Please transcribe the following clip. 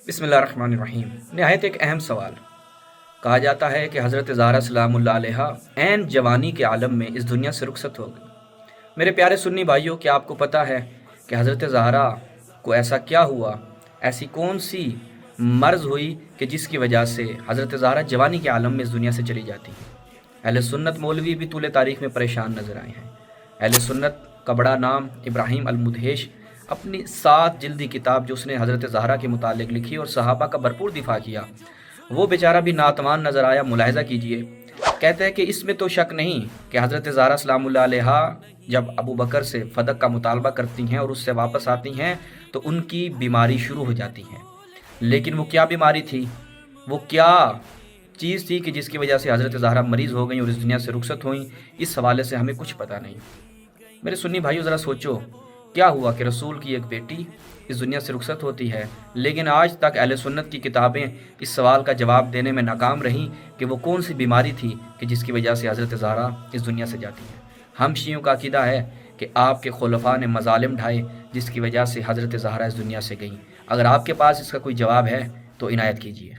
بسم اللہ الرحمن الرحیم۔ نہایت ایک اہم سوال۔ کہا جاتا ہے کہ حضرت زہرا سلام اللہ علیہا عین جوانی کے عالم میں اس دنیا سے رخصت ہو گئی۔ میرے پیارے سنی بھائیوں، کیا آپ کو پتہ ہے کہ حضرت زہرا کو ایسا کیا ہوا، ایسی کون سی مرض ہوئی کہ جس کی وجہ سے حضرت زہرا جوانی کے عالم میں اس دنیا سے چلی جاتی ہیں؟ اہل سنت مولوی بھی طول تاریخ میں پریشان نظر آئے ہیں۔ اہل سنت کا بڑا نام ابراہیم المدہش اپنی 7 جلدی کتاب جو اس نے حضرت زہرا کے متعلق لکھی اور صحابہ کا بھرپور دفاع کیا، وہ بیچارہ بھی ناتوان نظر آیا۔ ملاحظہ کیجئے، کہتے ہیں کہ اس میں تو شک نہیں کہ حضرت زہرا سلام اللہ علیہا جب ابو بکر سے فدق کا مطالبہ کرتی ہیں اور اس سے واپس آتی ہیں تو ان کی بیماری شروع ہو جاتی ہے۔ لیکن وہ کیا بیماری تھی، وہ کیا چیز تھی کہ جس کی وجہ سے حضرت زہرا مریض ہو گئیں اور اس دنیا سے رخصت ہوئیں، اس حوالے سے ہمیں کچھ پتہ نہیں۔ میرے سنی بھائیو، ذرا سوچو، کیا ہوا کہ رسول کی ایک بیٹی اس دنیا سے رخصت ہوتی ہے، لیکن آج تک اہل سنت کی کتابیں اس سوال کا جواب دینے میں ناکام رہیں کہ وہ کون سی بیماری تھی کہ جس کی وجہ سے حضرت زہرا اس دنیا سے جاتی ہے۔ ہم شیعوں کا عقیدہ ہے کہ آپ کے خلفاء نے مظالم ڈھائے جس کی وجہ سے حضرت زہرا اس دنیا سے گئیں۔ اگر آپ کے پاس اس کا کوئی جواب ہے تو عنایت کیجیے۔